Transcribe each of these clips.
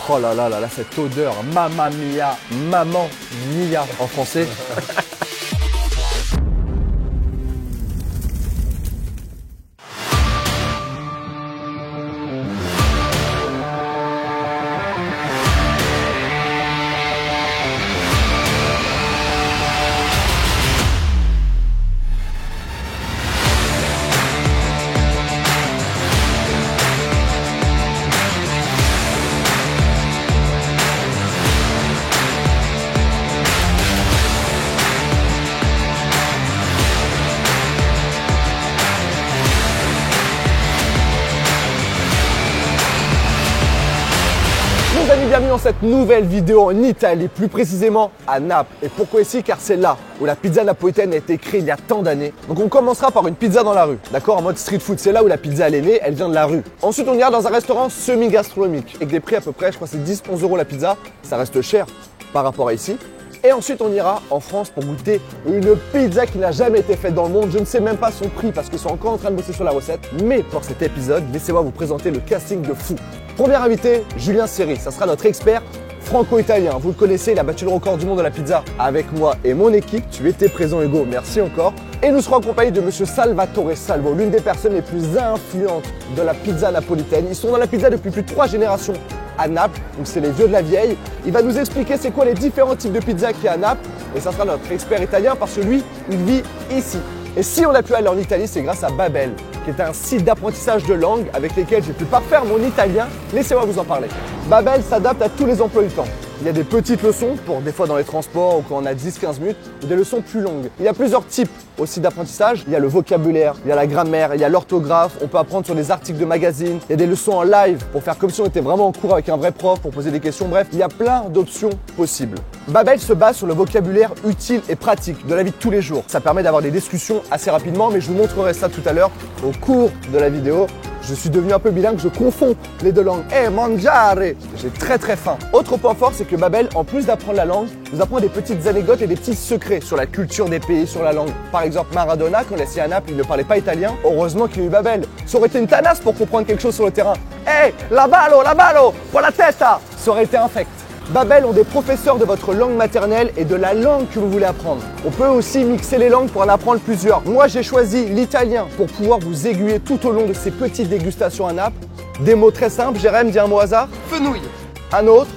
Oh là là là là, cette odeur, mamma mia, maman mia en français. Les amis, bienvenue dans cette nouvelle vidéo en Italie, plus précisément à Naples. Et pourquoi ici? Car c'est là où la pizza napolitaine a été créée il y a tant d'années. Donc on commencera par une pizza dans la rue, d'accord, en mode street food. C'est là où la pizza elle est née, elle vient de la rue. Ensuite on ira dans un restaurant semi-gastronomique avec des prix à peu près, je crois que c'est 10-11 € la pizza. Ça reste cher par rapport à ici. Et ensuite, on ira en France pour goûter une pizza qui n'a jamais été faite dans le monde. Je ne sais même pas son prix parce qu'ils sont encore en train de bosser sur la recette. Mais pour cet épisode, laissez-moi vous présenter le casting de fou. Premier invité, Julien Seri. Ça sera notre expert franco-italien. Vous le connaissez, il a battu le record du monde de la pizza avec moi et mon équipe. Tu étais présent, Hugo. Merci encore. Et nous serons accompagnés de monsieur Salvatore Salvo, l'une des personnes les plus influentes de la pizza napolitaine. Ils sont dans la pizza depuis plus de 3 générations à Naples, donc c'est les vieux de la vieille. Il va nous expliquer c'est quoi les différents types de pizza qu'il y a à Naples et ça sera notre expert italien parce que lui, il vit ici. Et si on a pu aller en Italie, c'est grâce à Babel, qui est un site d'apprentissage de langue avec lesquels j'ai pu parfaire mon italien. Laissez-moi vous en parler. Babel s'adapte à tous les emplois du temps. Il y a des petites leçons pour des fois dans les transports ou quand on a 10-15 minutes ou des leçons plus longues. Il y a plusieurs types aussi d'apprentissage. Il y a le vocabulaire, il y a la grammaire, il y a l'orthographe. On peut apprendre sur des articles de magazines. Il y a des leçons en live pour faire comme si on était vraiment en cours avec un vrai prof pour poser des questions. Bref, il y a plein d'options possibles. Babel se base sur le vocabulaire utile et pratique de la vie de tous les jours. Ça permet d'avoir des discussions assez rapidement, mais je vous montrerai ça tout à l'heure au cours de la vidéo. Je suis devenu un peu bilingue, je confonds les deux langues. Mangiare! J'ai très faim. Autre point fort, c'est que Babel, en plus d'apprendre la langue, nous apprend des petites anecdotes et des petits secrets sur la culture des pays, sur la langue. Par exemple, Maradona, quand il est assis à Naples, il ne parlait pas italien. Heureusement qu'il y a eu Babel. Ça aurait été une tanasse pour comprendre quelque chose sur le terrain. Hey, la ballo, pour la testa! Ça aurait été infect. Babel ont des professeurs de votre langue maternelle et de la langue que vous voulez apprendre. On peut aussi mixer les langues pour en apprendre plusieurs. Moi, j'ai choisi l'italien pour pouvoir vous aiguiller tout au long de ces petites dégustations à Naples. Des mots très simples. Jérém, dis un mot au hasard. Fenouil. Un autre.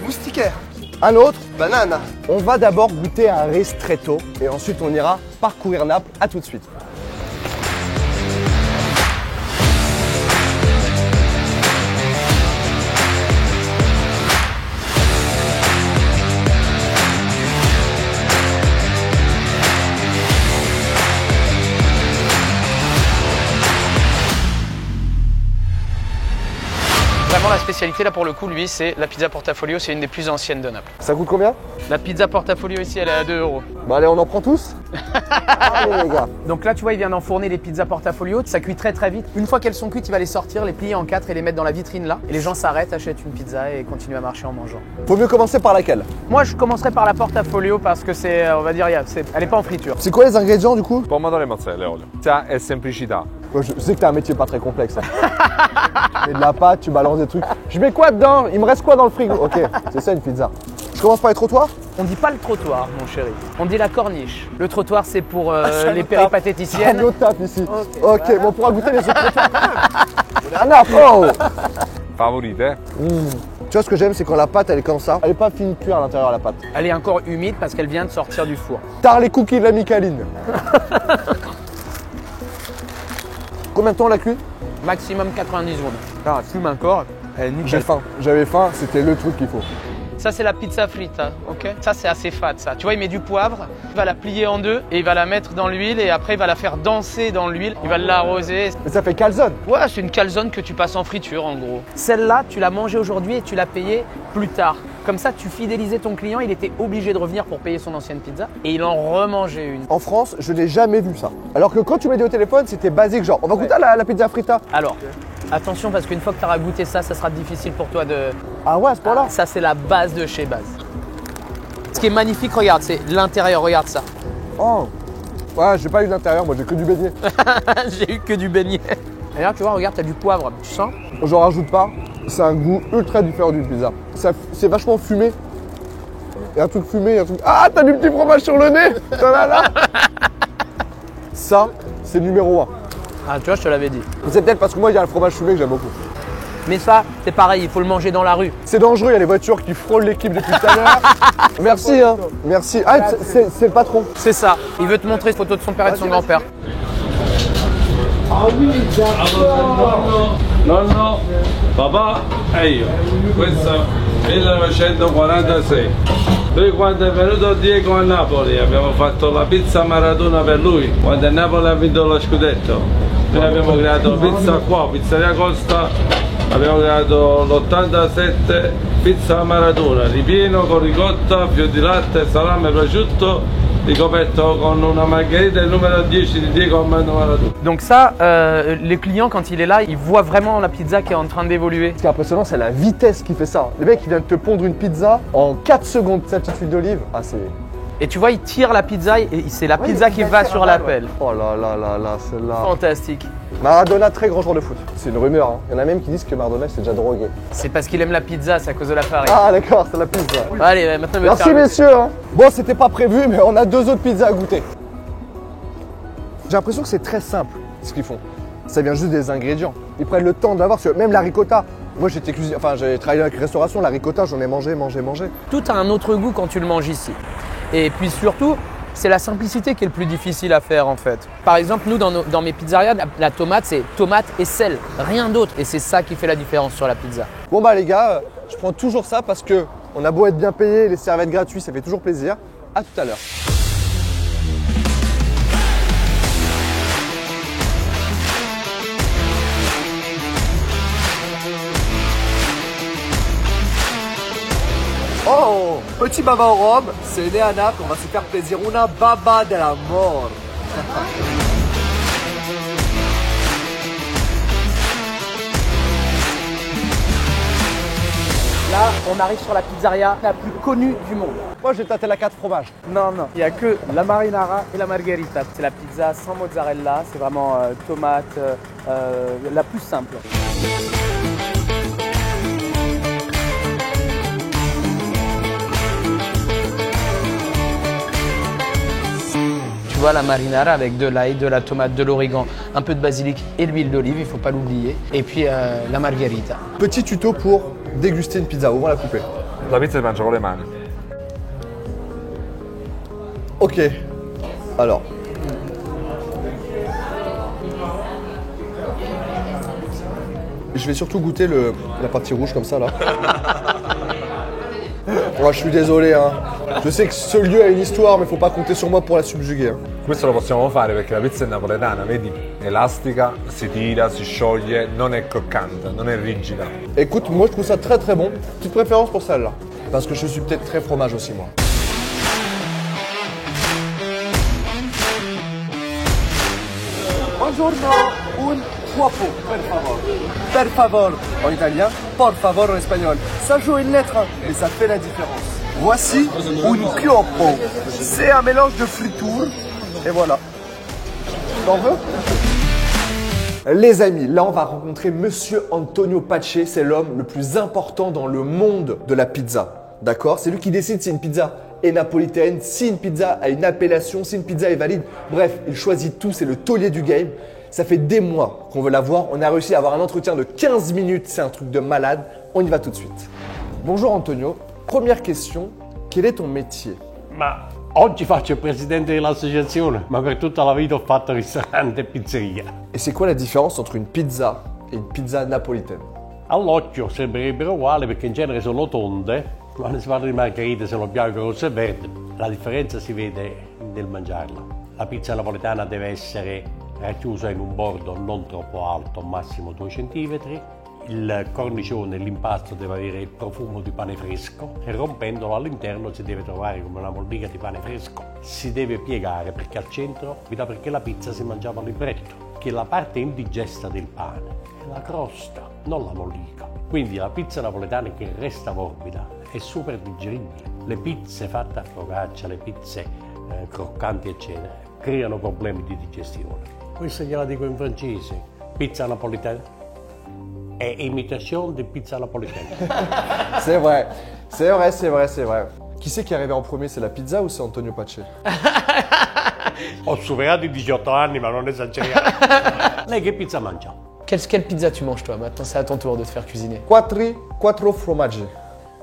Moustiquaire. Un autre. Banane. On va d'abord goûter un ristretto et ensuite on ira parcourir Naples. À tout de suite. Vraiment la spécialité là pour le coup, lui, c'est la pizza portafolio, c'est une des plus anciennes de Naples. Ça coûte combien? La pizza portafolio ici, elle est à 2 €. Bah allez, on en prend tous. Allez les gars. Donc là, tu vois, il vient d'enfourner les pizzas portafolio, ça cuit très vite. Une fois qu'elles sont cuites, il va les sortir, les plier en 4 et les mettre dans la vitrine là. Et les gens s'arrêtent, achètent une pizza et continuent à marcher en mangeant. Faut mieux commencer par laquelle? Moi, je commencerai par la portafolio parce que c'est, on va dire, elle est pas en friture. C'est quoi les ingrédients du coup? Pomodoro e mozzarella e olio. Ça è semplicità. Ouais, je sais que t'as un métier pas très complexe. Et de la pâte, tu balances des trucs. Je mets quoi dedans? Il me reste quoi dans le frigo? Ok, c'est ça une pizza. Je commence par les trottoirs? On dit pas le trottoir, mon chéri. On dit la corniche. Le trottoir, c'est pour les Un péripatéticiennes. autre taf ici. Ok, voilà. bon, on pourra goûter les autres trottoirs. Un apple. Favorite, eh? Tu vois ce que j'aime, c'est quand la pâte elle est comme ça. Elle est pas finie de cuire à l'intérieur la pâte. Elle est encore humide parce qu'elle vient de sortir du four. Tard les cookies de la Micaline. Combien de temps on l'a cuit? Maximum 90 secondes. Ah, elle fume encore. Elle est nickel. J'ai faim. J'avais faim, c'était le truc qu'il faut. Ça, c'est la pizza frita, ok? Ça, c'est assez fade, ça. Tu vois, il met du poivre, il va la plier en deux et il va la mettre dans l'huile et après, il va la faire danser dans l'huile. Il va l'arroser. Mais ça fait calzone. Ouais, c'est une calzone que tu passes en friture, en gros. Celle-là, tu l'as mangée aujourd'hui et tu l'as payée plus tard. Comme ça, tu fidélisais ton client, il était obligé de revenir pour payer son ancienne pizza et il en remangeait une. En France, je n'ai jamais vu ça. Alors que quand tu m'as dit au téléphone, c'était basique, genre on va goûter la pizza frita. Alors, attention parce qu'une fois que tu auras goûté ça, ça sera difficile pour toi de… Ah ouais, à ce point-là? Ça, c'est la base de chez base. Ce qui est magnifique, regarde, c'est l'intérieur, regarde ça. Oh. Ouais, j'ai pas eu l'intérieur, moi j'ai que du beignet. J'ai eu que du beignet. Et là, tu vois, regarde, tu as du poivre, tu sens? J'en rajoute pas. C'est un goût ultra différent d'une pizza. C'est vachement fumé. Il y a un truc fumé, il y a un truc... Ah, t'as du petit fromage sur le nez. Ça, c'est numéro 1. Ah, tu vois, je te l'avais dit. C'est peut-être parce que moi, il y a le fromage fumé que j'aime beaucoup. Mais ça, c'est pareil, il faut le manger dans la rue. C'est dangereux, il y a les voitures qui frôlent l'équipe depuis tout à l'heure. Merci, hein. Merci. Ah, c'est le patron. C'est ça. Il veut te montrer une photo de son père et de son grand-père. Nonno, papà e io. Questo 1946. Lui quando è venuto Diego a Napoli abbiamo fatto la pizza Maradona per lui, quando il Napoli ha vinto lo scudetto. Noi abbiamo creato pizza qua, Pizzeria Costa, abbiamo creato l'87 pizza Maradona, ripieno con ricotta, fior di latte, salame, prosciutto, ricoperto con una margherita il numero 10 di Diego Armando Maradona. Donc ça, les clients, quand il est là, ils voient vraiment la pizza qui est en train d'évoluer. Ce qui est impressionnant, c'est la vitesse qui fait ça. Le mec, il vient de te pondre une pizza en 4 secondes, sa petite huile d'olive. Ah, c'est... Et tu vois, il tire la pizza et c'est la pizza qui va sur la pelle. Oh là là là là, celle-là. Fantastique. Maradona, très grand joueur de foot. C'est une rumeur, hein. Il y en a même qui disent que Maradona s'est déjà drogué. C'est parce qu'il aime la pizza, c'est à cause de la farine. Ah d'accord, c'est la pizza. Allez, maintenant Merci messieurs. Hein. Bon, c'était pas prévu, mais on a 2 autres pizzas à goûter. J'ai l'impression que c'est très simple ce qu'ils font. Ça vient juste des ingrédients. Ils prennent le temps d'avoir, même la ricotta. Moi j'ai travaillé avec restauration, la ricotta, j'en ai mangé. Tout a un autre goût quand tu le manges ici. Et puis surtout, c'est la simplicité qui est le plus difficile à faire en fait. Par exemple, nous dans mes pizzerias, la tomate c'est tomate et sel, rien d'autre. Et c'est ça qui fait la différence sur la pizza. Bon bah les gars, je prends toujours ça parce que on a beau être bien payé, les serviettes gratuites, ça fait toujours plaisir. À tout à l'heure. Oh, petit baba au rhum, c'est né à Naples, on va se faire plaisir. Una baba de la mort. Là, on arrive sur la pizzeria la plus connue du monde. Moi, j'ai tâté la 4 fromages. Non, il n'y a que la marinara et la margherita. C'est la pizza sans mozzarella, c'est vraiment tomate, la plus simple. Tu vois la marinara avec de l'ail, de la tomate, de l'origan, un peu de basilic et l'huile d'olive, il ne faut pas l'oublier. Et puis la margherita. Petit tuto pour déguster une pizza, on va la couper. La pizza si mangia con le mani. Ok, alors. Je vais surtout goûter la partie rouge comme ça là. Moi je suis désolé, hein. Je sais que ce lieu a une histoire, mais faut pas compter sur moi pour la subjuguer. Hein. Questo lo possiamo fare perché la pizza è napoletana, vedi? Elastica, si tira, si scioglie, non è croccante, non è rigida. Écoute, moi je trouve ça très très bon. Petite préférence pour celle-là. Parce que je suis peut-être très fromage aussi moi. Buongiorno, un guapo, per favor. Per favor en italien, por favor en espagnol. Ça joue une lettre, mais ça fait la différence. Voici un chiopo. C'est un mélange de friture. Et voilà. T'en veux? Les amis, là on va rencontrer Monsieur Antonio Pace. C'est l'homme le plus important dans le monde de la pizza. D'accord? C'est lui qui décide si une pizza est napolitaine, si une pizza a une appellation, si une pizza est valide. Bref, il choisit tout, c'est le taulier du game. Ça fait des mois qu'on veut la voir. On a réussi à avoir un entretien de 15 minutes. C'est un truc de malade. On y va tout de suite. Bonjour Antonio. Première question, quel est ton métier? Ma oggi faccio il presidente dell'associazione, ma per tutta la vita ho fatto ristorante e pizzeria. Et c'est quoi la différence entre une pizza et une pizza napolitaine? All'occhio sembrerebbero uguali perché in genere sono tonde, quando si parla di margherite sono bianco, rosso e verde. La differenza si vede nel mangiarla. La pizza napoletana deve essere racchiusa in un bordo non troppo alto, massimo 2 cm. Il cornicione, l'impasto deve avere il profumo di pane fresco e rompendolo all'interno si deve trovare come una mollica di pane fresco. Si deve piegare perché al centro, perché la pizza si mangiava al libretto, che la parte indigesta del pane è la crosta, non la mollica. Quindi la pizza napoletana che resta morbida è super digeribile. Le pizze fatte a focaccia, le pizze croccanti eccetera, creano problemi di digestione. Questa gliela dico in francese, pizza napoletana. è imitation di pizza napolitaine. C'est vrai, c'est vrai, c'est vrai, c'est vrai. Qui c'est qui est arrivé en premier, c'est la pizza ou c'est Antonio Pace? Ho superato i 18 anni, ma non esageriamo. Lei che pizza mangia? Quelle pizza tu manges toi? Maintenant, c'est à ton tour de te faire cuisiner. Quattro formaggi.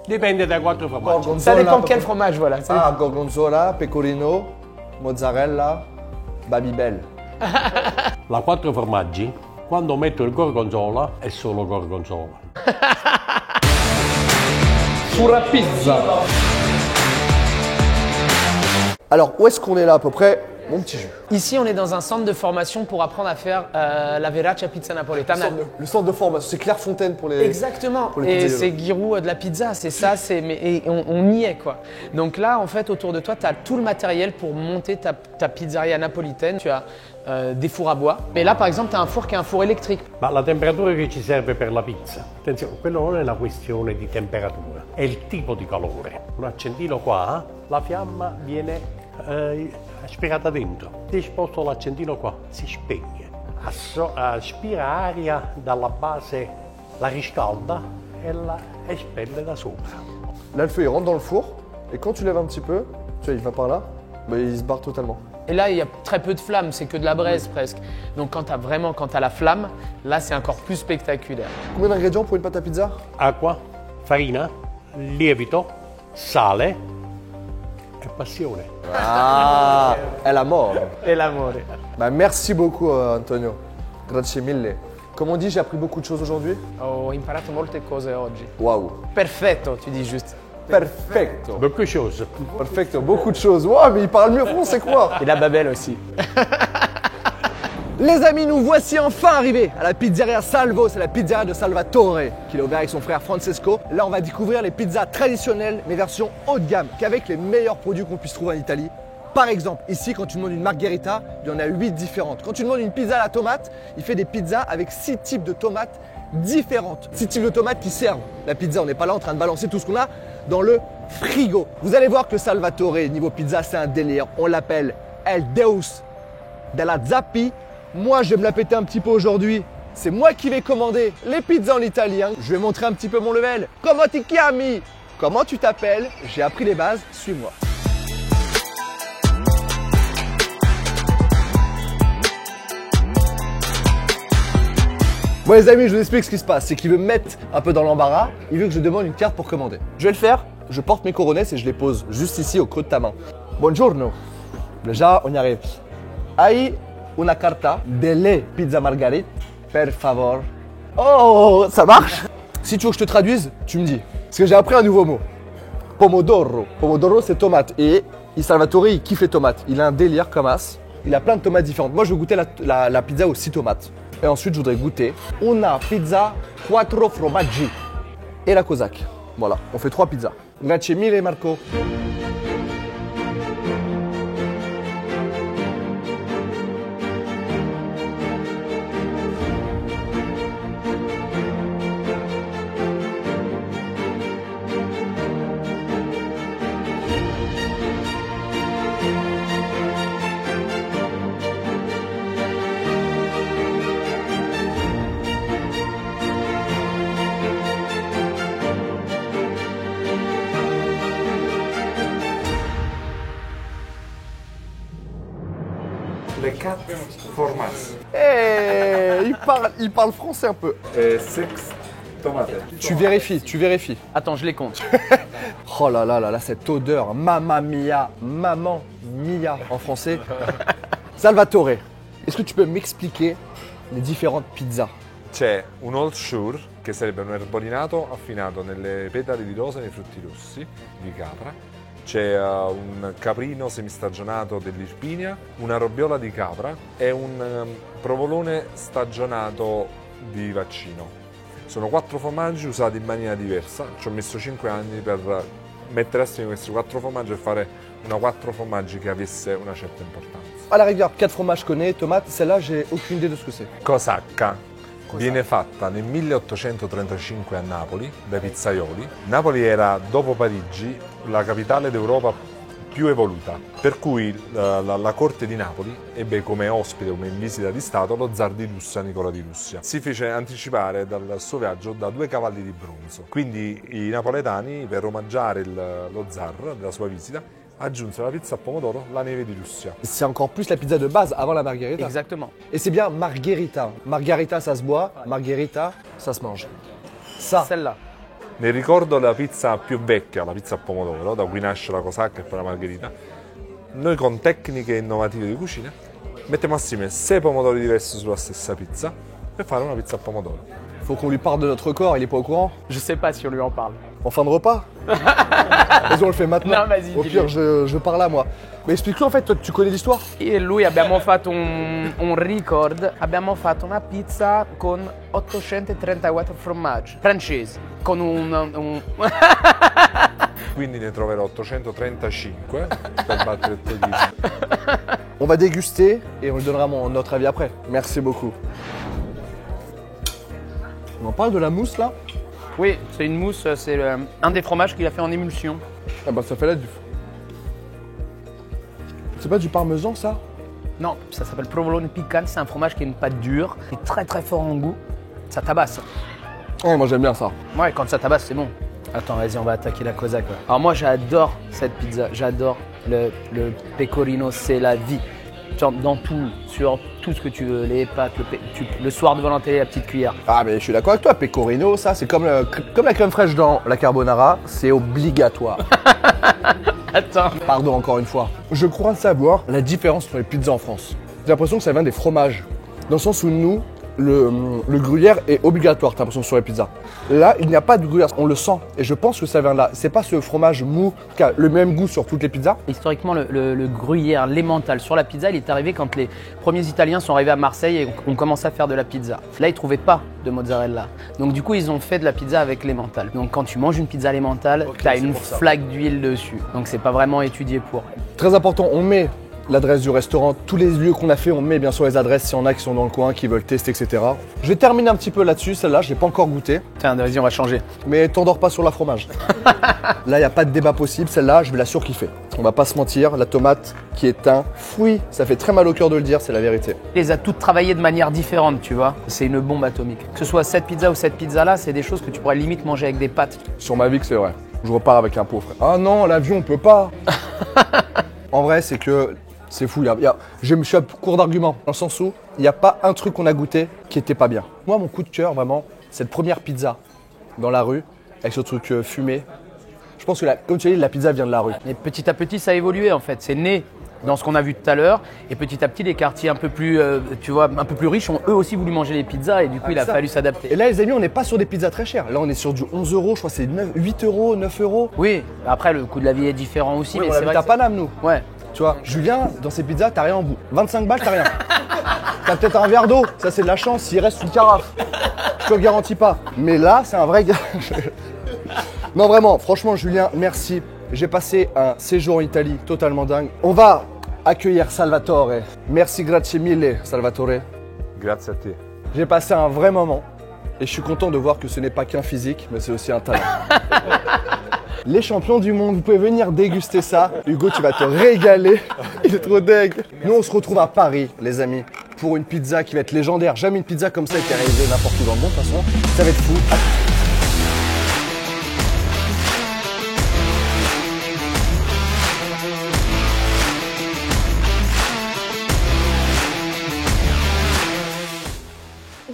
Dipende dai 4 formaggi. Ça dépend de quel fromage, voilà. Ah, gorgonzola, pecorino, mozzarella, Babybel. La 4 formaggi, quando metto il gorgonzola, è solo gorgonzola. Sulla pizza. Alors, où est-ce qu'on est là à peu près? Mon petit jus. Ici, on est dans un centre de formation pour apprendre à faire la verace pizza napoletana. Le centre de formation, c'est Clairefontaine pour les... Exactement. pour les Et pizzaioli. c'est Giroud de la pizza, c'est ça, et on y est quoi. Donc là, en fait, autour de toi, tu as tout le matériel pour monter ta pizzeria napolitaine. Tu as des fours à bois. Mais là, par exemple, tu as un four qui est un four électrique. Ma la temperatura che ci serve per la pizza, attenzione, quello non è una questione di temperatura, è il tipo di calore. Un accendino qua, la fiamma viene aspirata dentro. Se sposto l'accendino qua, si spegne. Aspira aria dalla base, la riscalda e la espelle da sopra. Là, le feu, il rentre dans le four. Et quand tu lèves un petit peu, tu vois, il va par là, bah, il se barre totalement. Et là, il y a très peu de flamme, c'est que de la braise presque. Donc quand tu as la flamme, là, c'est encore plus spectaculaire. Combien d'ingrédients pour une pâte à pizza? Acqua, farina, lievito, sale e passione. Ah, è l'amore. Et l'amour. Bah, merci beaucoup, Antonio. Grazie mille. Comme on dit, j'ai appris beaucoup de choses aujourd'hui. Ho imparato molte cose oggi. Waouh. Perfetto, tu dis juste. Perfecto. Beaucoup de choses. Perfecto. Beaucoup de choses. Waouh, mais il parle mieux français que moi. Et la babelle aussi. Les amis, nous voici enfin arrivés à la pizzeria Salvo, c'est la pizzeria de Salvatore qu'il a ouvert avec son frère Francesco. Là, on va découvrir les pizzas traditionnelles, mais version haut de gamme, qu'avec les meilleurs produits qu'on puisse trouver en Italie. Par exemple, ici, quand tu demandes une margherita, il y en a 8 différentes. Quand tu demandes une pizza à la tomate, il fait des pizzas avec 6 types de tomates différentes. 6 types de tomates qui servent la pizza. On n'est pas là en train de balancer tout ce qu'on a dans le frigo. Vous allez voir que Salvatore, niveau pizza, c'est un délire. On l'appelle El Deus della Zappi. Moi, je vais me la péter un petit peu aujourd'hui. C'est moi qui vais commander les pizzas en italien. Je vais montrer un petit peu mon level. Comment ti chiami? Comment tu t'appelles? J'ai appris les bases, suis-moi. Bon les amis, je vous explique ce qui se passe. C'est qu'il veut me mettre un peu dans l'embarras. Il veut que je demande une carte pour commander. Je vais le faire. Je porte mes coronesses et je les pose juste ici au creux de ta main. Buongiorno. Déjà, on y arrive. Hai una carta delle pizza margherita, per favor. Oh, ça marche? Si tu veux que je te traduise, tu me dis. Parce que j'ai appris un nouveau mot. Pomodoro. Pomodoro, c'est tomate. Et Salvatore, il kiffe les tomates. Il a un délire comme as. Il a plein de tomates différentes. Moi, je veux goûter la pizza aux 6 tomates. Et ensuite, je voudrais goûter una pizza 4 formaggi. Et la Cosaque. Voilà, on fait 3 pizzas. Grazie mille, Marco. Les 4 formages. Hey, il parle français un peu. Et 6 tomates. Tu vérifies. Attends, je les compte. Oh là là là là, cette odeur, mamma mia en français. Salvatore, est-ce que tu peux m'expliquer les différentes pizzas? C'è un old sure, che sarebbe un erbolinato affinato nelle petali di rosa e nei frutti rossi di capra. C'è un caprino semistagionato dell'Irpinia, una robbiola di capra e un provolone stagionato di vaccino. Sono 4 formaggi usati in maniera diversa, ci ho messo 5 anni per mettere assieme questi 4 formaggi e fare una 4 formaggi che avesse una certa importanza. À la rigueur, 4 fromages je connais, tomates, celle-là j'ai aucune idée de ce que c'est. Cosacca viene fatta nel 1835 a Napoli dai pizzaioli. Napoli era, dopo Parigi, la capitale d'Europa più evoluta, per cui la corte di Napoli ebbe come ospite, come in visita di Stato, lo zar di Russia, Nicola di Russia. Si fece anticipare dal suo viaggio da 2 cavalli di bronzo, quindi i napoletani, per omaggiare lo zar della sua visita, aggiunsero alla pizza a pomodoro la neve di Russia. C'est encore plus la pizza de base avant la margherita. Exactement. Et c'est bien margherita. Margherita, ça se boit. Margherita, ça se mange. Ça, Celle-là. Nel ricordo della pizza più vecchia, la pizza a pomodoro, da cui nasce la cosacca e poi la margherita, noi con tecniche innovative di cucina mettiamo assieme 6 pomodori diversi sulla stessa pizza per fare una pizza a pomodoro. faut qu'on lui parle de notre corps, il est pas au courant. Je sais pas si on lui en parle. En fin de repas. Vas-y, on le fait maintenant. Non, vas-y, Au pire, dis-le. je parle à moi. Mais explique-lui en fait, toi, tu connais l'histoire? Io e lui abbiamo fatto un record, abbiamo fatto una pizza con 834 formaggi francesi, con un Quindi ne troverò 835 per battere il tuo disco. On va déguster et on lui donnera notre avis après. Merci beaucoup. On en parle de la mousse là? Oui, c'est une mousse, c'est un des fromages qu'il a fait en émulsion. Ah bah ça fait là du... C'est pas du parmesan ça? Non, ça s'appelle provolone piccante, c'est un fromage qui a une pâte dure, qui est très très fort en goût. Ça tabasse. Ouais, moi j'aime bien ça. Ouais, quand ça tabasse, c'est bon. Attends, vas-y, on va attaquer la cosaque. Ouais. Alors moi, j'adore cette pizza. J'adore le pecorino, c'est la vie. Dans tout, sur tout ce que tu veux, les pâtes, le soir devant la télé, la petite cuillère. Ah mais je suis d'accord avec toi, pecorino, ça c'est comme la crème fraîche dans la carbonara, c'est obligatoire. Attends. Pardon encore une fois. Je crois savoir la différence entre les pizzas en France. J'ai l'impression que ça vient des fromages. Dans le sens où nous, le gruyère est obligatoire, t'as l'impression, sur les pizzas. Là, il n'y a pas de gruyère, on le sent. Et je pense que ça vient de là. C'est pas ce fromage mou qui a le même goût sur toutes les pizzas. Historiquement, le gruyère, l'emmental sur la pizza, il est arrivé quand les premiers Italiens sont arrivés à Marseille et ont commencé à faire de la pizza. Là, ils trouvaient pas de mozzarella. Donc du coup, ils ont fait de la pizza avec l'emmental. Donc quand tu manges une pizza à l'emmental, t'as une flaque d'huile dessus. Donc c'est pas vraiment étudié pour. Très important, on met l'adresse du restaurant, tous les lieux qu'on a fait, on met bien sûr les adresses s'il y en a qui sont dans le coin, qui veulent tester, etc. Je vais terminer un petit peu là-dessus, celle-là, je l'ai pas encore goûté. Tiens, vas-y, on va changer. Mais t'endors pas sur la fromage. Là, il n'y a pas de débat possible, celle-là, je vais la surkiffer. On va pas se mentir, la tomate qui est un fruit, ça fait très mal au cœur de le dire, c'est la vérité. Il les a toutes travaillées de manière différente, tu vois. C'est une bombe atomique. Que ce soit cette pizza ou cette pizza-là, c'est des choses que tu pourrais limite manger avec des pâtes. Sur ma vie que c'est vrai. Je repars avec un pot, frère. Ah non, l'avion, on peut pas. En vrai, c'est que c'est fou. Je suis à court d'arguments, dans le sens où il n'y a pas un truc qu'on a goûté qui était pas bien. Moi, mon coup de cœur, vraiment, cette première pizza dans la rue, avec ce truc fumé. Je pense que, comme tu as dit, la pizza vient de la rue. Et petit à petit, ça a évolué en fait. C'est né dans ce qu'on a vu tout à l'heure. Et petit à petit, les quartiers un peu plus, tu vois, un peu plus riches ont eux aussi voulu manger les pizzas. Et du coup, il a fallu s'adapter. Et là, les amis, on n'est pas sur des pizzas très chères. Là, on est sur du 11 €, je crois que c'est 8 €, 9 €. Oui, après, le coût de la vie est différent aussi. Oui, mais on c'est habite vrai à que Paname, nous. Ouais. Tu vois, Julien, dans ses pizzas, t'as rien en bout. 25 balles, t'as rien. T'as peut-être un verre d'eau, ça c'est de la chance, s'il reste une carafe. Je te le garantis pas. Mais là, c'est un vrai gars. Non, vraiment, franchement, Julien, merci. J'ai passé un séjour en Italie totalement dingue. On va accueillir Salvatore. Merci, grazie mille, Salvatore. Grazie a te. J'ai passé un vrai moment. Et je suis content de voir que ce n'est pas qu'un physique, mais c'est aussi un talent. Les champions du monde, vous pouvez venir déguster ça. Hugo, tu vas te régaler. Il est trop deg. Nous, on se retrouve à Paris, les amis, pour une pizza qui va être légendaire. Jamais une pizza comme ça qui est réalisée n'importe où dans le monde, de toute façon. Ça va être fou.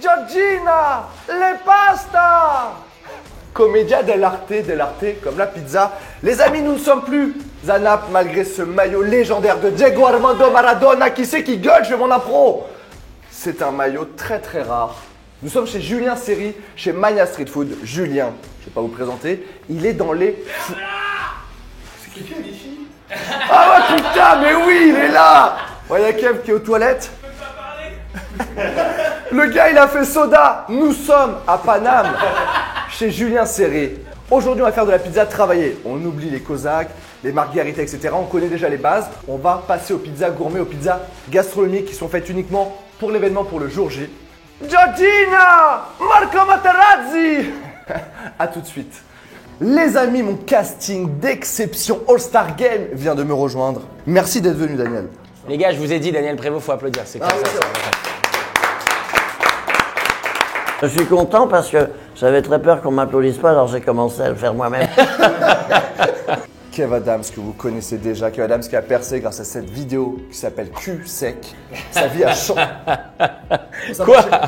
Georgina, le pasta! Commedia dell'arte, comme la pizza. Les amis, nous ne sommes plus à Naples malgré ce maillot légendaire de Diego Armando Maradona. Qui c'est qui gueule? Je veux mon impro. C'est un maillot très très rare. Nous sommes chez Julien Seri, chez Mania Street Food. Julien, je ne vais pas vous présenter, il est dans les... C'est qui ici? Ah ouais putain, mais oui, il est là. Ouais, il y a Kev qui est aux toilettes. Le gars, il a fait soda. Nous sommes à Paname, chez Julien Seri. Aujourd'hui, on va faire de la pizza travaillée. On oublie les cosaques, les margaritas, etc. On connaît déjà les bases. On va passer aux pizzas gourmet, aux pizzas gastronomiques qui sont faites uniquement pour l'événement, pour le jour J. Georgina, Marco Materazzi. À tout de suite. Les amis, mon casting d'exception All-Star Game vient de me rejoindre. Merci d'être venu, Daniel. Les gars, je vous ai dit, Daniel Prévost, faut applaudir. C'est comme ça. Je suis content parce que j'avais très peur qu'on ne m'applaudisse pas, alors j'ai commencé à le faire moi-même. Kev Adams, que vous connaissez déjà, Kev Adams qui a percé grâce à cette vidéo qui s'appelle Cul sec. Sa vie a changé.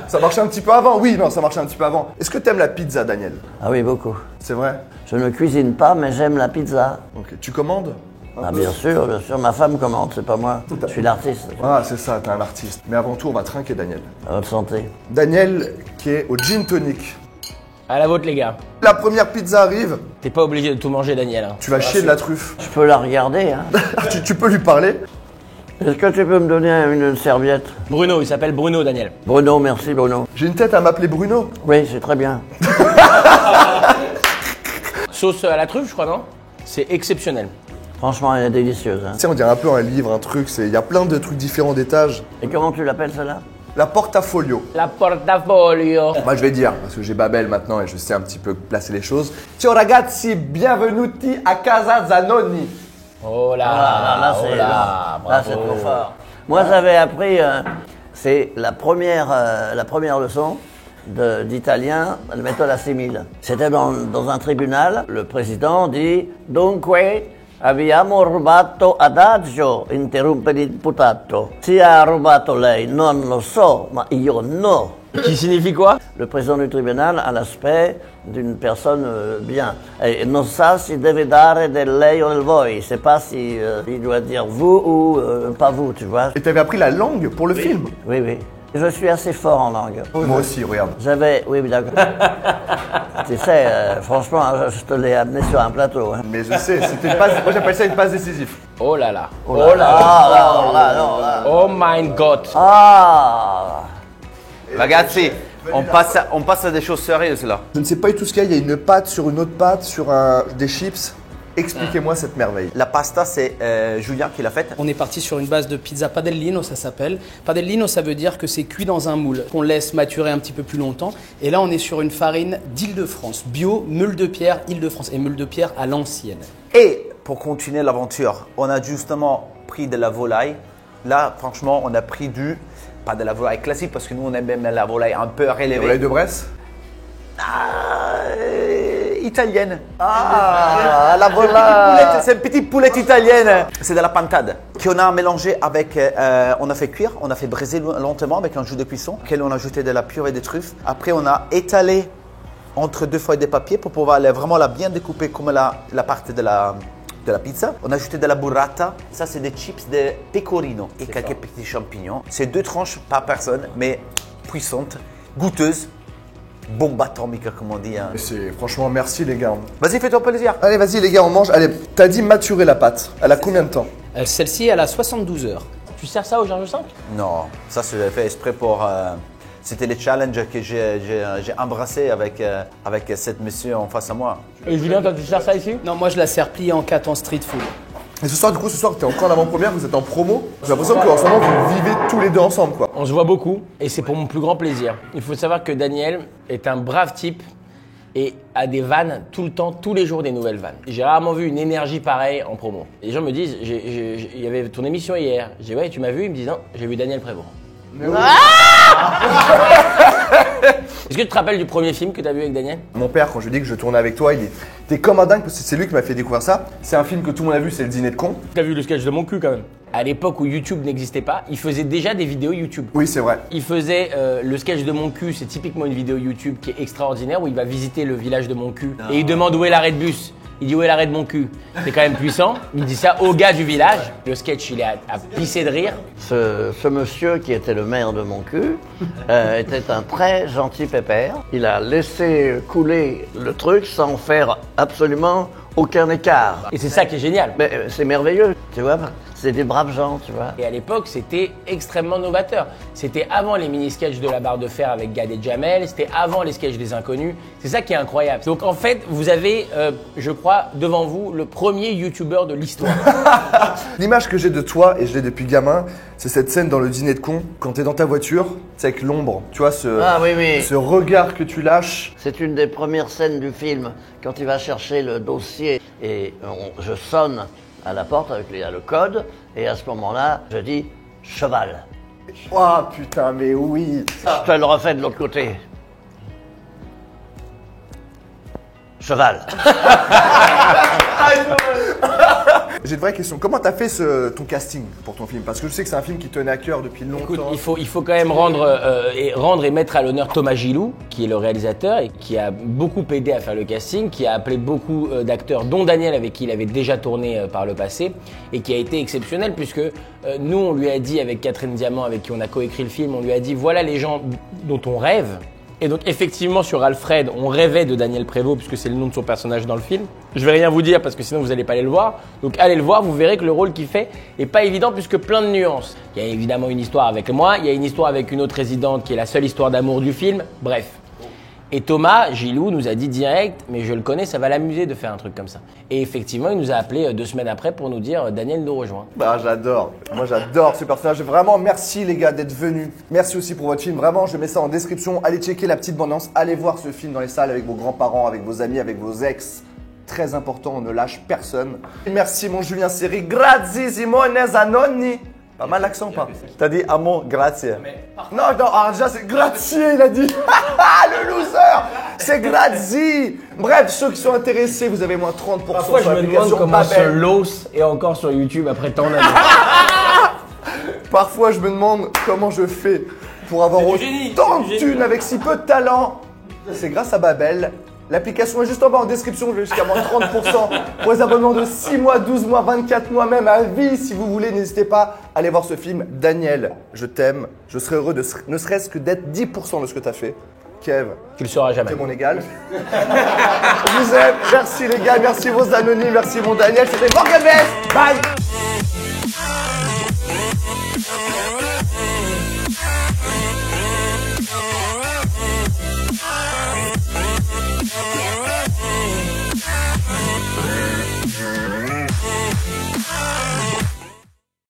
Ça marchait un petit peu avant, oui, non, ça marchait un petit peu avant. Est-ce que t'aimes la pizza, Daniel? Ah oui, beaucoup. C'est vrai? Je ne cuisine pas, mais j'aime la pizza. Ok, tu commandes? Ah bien sûr, ma femme commande, c'est pas moi. Je suis l'artiste. Ah, c'est ça, t'es un artiste. Mais avant tout, on va trinquer Daniel. À votre santé. Daniel qui est au gin tonic. À la vôtre, les gars. La première pizza arrive, T'es pas obligé de tout manger, Daniel. Hein. tu vas chier de la truffe. Je peux la regarder, hein. Tu peux lui parler? Est-ce que tu peux me donner une serviette? Bruno, il s'appelle Bruno, Daniel. Bruno, merci Bruno. J'ai une tête à m'appeler Bruno. Oui, c'est très bien. Sauce à la truffe, je crois, non? C'est exceptionnel. Franchement, elle est délicieuse. Hein. Tu sais, on dirait un peu un livre, un truc. Il y a plein de trucs différents d'étages. Et comment tu l'appelles celle-là? La portafolio. La portafolio. Moi, je vais dire, parce que j'ai Babel maintenant et je sais un petit peu placer les choses. Ciao ragazzi, bienvenuti a casa Zanoni. Oh là, Là, oh c'est là, là, c'est trop fort. Moi, j'avais appris, c'est la première leçon d'italien, la méthode assimile. C'était dans un tribunal, le président dit « Dunque, abbiamo rubato adagio, interrompe l'imputato. Si ha rubato lei, non lo so, ma io no. » Qui signifie quoi? Le président du tribunal a l'aspect d'une personne bien. Et non sa si deve dare del lei o del voi. Il ne sait pas si il doit dire vous ou pas vous, tu vois. Et t'avais appris la langue pour le film? Oui, oui. Je suis assez fort en langue. Moi aussi, regarde. Oui, d'accord. Tu sais, franchement, je te l'ai amené sur un plateau. Hein. Mais je sais, c'était une passe. Moi, j'appelle ça une passe décisive. Oh là là. Oh là là. Oh my god. Ah. Ragazzi, on passe à des choses sérieuses là. Je ne sais pas du tout ce qu'il y a. Il y a une pâte sur une autre pâte, sur des chips. Expliquez-moi cette merveille. La pasta, c'est Julien qui l'a faite. On est parti sur une base de pizza padellino, ça s'appelle. Padellino, ça veut dire que c'est cuit dans un moule, qu'on laisse maturer un petit peu plus longtemps. Et là, on est sur une farine d'Île-de-France, bio, meule de pierre, Île-de-France, et meule de pierre à l'ancienne. Et pour continuer l'aventure, on a justement pris de la volaille. Là, franchement, on a pris pas de la volaille classique parce que nous, on aime même la volaille un peu relevée. La volaille de Bresse? Italienne. La volaille. C'est une petite poulette italienne. C'est de la pintade qu'on a mélangé avec, on a fait cuire, on a fait briser lentement avec un jus de cuisson, auquel on a ajouté de la purée de truffes. Après, on a étalé entre deux feuilles de papier pour pouvoir vraiment la bien découper comme la partie de la pizza. On a ajouté de la burrata. Ça, c'est des chips de pecorino et quelques petits champignons. C'est 2 tranches par personne, mais puissantes, goûteuses. Bombe atomique, comme on dit. Hein. Franchement, merci les gars. Vas-y, fais-toi plaisir. Allez, vas-y les gars, on mange. Allez, t'as dit maturer la pâte. Elle a combien de temps? Celle-ci, elle a 72 heures. Tu sers ça au Georges V? Non, ça c'est fait exprès pour... c'était le challenge que j'ai embrassé avec cette monsieur en face à moi. Et Julien, toi, tu sers ça ici? Non, moi, je la sers pliée en 4 en street food. Et ce soir, t'es encore en avant-première, vous êtes en promo. J'ai l'impression qu'en ce moment, vous vivez tous les deux ensemble, quoi. On se voit beaucoup et c'est pour mon plus grand plaisir. Il faut savoir que Daniel est un brave type et a des vannes tout le temps, tous les jours des nouvelles vannes. J'ai rarement vu une énergie pareille en promo. Et les gens me disent, il y avait ton émission hier. Je dis ouais, tu m'as vu? Ils me disent non, j'ai vu Daniel Prévost. Est-ce que tu te rappelles du premier film que tu as vu avec Daniel? Mon père, quand je lui dis que je tournais avec toi, il était comme un dingue parce que c'est lui qui m'a fait découvrir ça. C'est un film que tout le monde a vu, c'est Le Dîner de con. T'as vu le sketch de mon cul quand même? À l'époque où YouTube n'existait pas, il faisait déjà des vidéos YouTube. Oui, c'est vrai. Il faisait le sketch de mon cul, c'est typiquement une vidéo YouTube qui est extraordinaire où il va visiter le village de mon cul et il demande où est l'arrêt de bus. Il dit où est l'arrêt de mon cul? C'est quand même puissant. Il dit ça au gars du village. Le sketch, il est à pisser de rire. Ce monsieur qui était le maire de mon cul était un très gentil pépère. Il a laissé couler le truc sans faire absolument aucun écart. Et c'est ça qui est génial. Mais c'est merveilleux, tu vois. C'est des braves gens, tu vois. Et à l'époque, c'était extrêmement novateur. C'était avant les mini-sketchs de la barre de fer avec Gad et Jamel, c'était avant les sketchs des inconnus. C'est ça qui est incroyable. Donc en fait, vous avez, je crois, devant vous, le premier youtubeur de l'histoire. L'image que j'ai de toi, et je l'ai depuis gamin, c'est cette scène dans le dîner de con, quand t'es dans ta voiture, c'est avec l'ombre, tu vois, ce regard que tu lâches. C'est une des premières scènes du film, quand il va chercher le dossier et je sonne à la porte avec le code, et à ce moment-là, je dis « cheval ». Oh putain, mais oui. Je te le refais de l'autre côté. Cheval. J'ai une vraie question. Comment t'as fait ton casting pour ton film? Parce que je sais que c'est un film qui tenait à cœur depuis longtemps. Écoute, il faut quand même rendre et mettre à l'honneur Thomas Gilou, qui est le réalisateur et qui a beaucoup aidé à faire le casting, qui a appelé beaucoup d'acteurs, dont Daniel avec qui il avait déjà tourné par le passé, et qui a été exceptionnel puisque nous, on lui a dit avec Catherine Diamant, avec qui on a coécrit le film, on lui a dit voilà les gens dont on rêve. Et donc effectivement sur Alfred, on rêvait de Daniel Prévost puisque c'est le nom de son personnage dans le film. Je vais rien vous dire parce que sinon vous n'allez pas aller le voir. Donc allez le voir, vous verrez que le rôle qu'il fait est pas évident puisque plein de nuances. Il y a évidemment une histoire avec moi, il y a une histoire avec une autre résidente qui est la seule histoire d'amour du film. Bref. Et Thomas Gilou nous a dit direct, mais je le connais, ça va l'amuser de faire un truc comme ça. Et effectivement, il nous a appelé 2 semaines après pour nous dire Daniel nous rejoint. Bah j'adore, moi j'adore ce personnage. Vraiment merci les gars d'être venus. Merci aussi pour votre film. Vraiment, je mets ça en description. Allez checker la petite bande-annonce. Allez voir ce film dans les salles avec vos grands-parents, avec vos amis, avec vos ex. Très important, on ne lâche personne. Merci mon Julien Seri. Grazie Simone Zanoni. Pas mal l'accent ou pas? T'as dit amo, grazie. Non, déjà c'est grazie, il a dit. Le loser. C'est grazie. Bref, ceux qui sont intéressés, vous avez moins 30%. Parfois, je me demande comment ce Los est encore sur YouTube après tant d'années. Parfois, je me demande comment je fais pour avoir autant de thunes avec si peu de talent. C'est grâce à Babel. L'application est juste en bas en description, je vais jusqu'à moins 30% pour les abonnements de 6 mois, 12 mois, 24 mois, même à vie. Si vous voulez, n'hésitez pas à aller voir ce film. Daniel, je t'aime. Je serais heureux de ne serait-ce que d'être 10% de ce que tu as fait. Kev, tu le sauras jamais. C'est mon égal. Je vous aime. Merci les gars, merci vos anonymes, merci mon Daniel. C'était Morgan Best. Bye.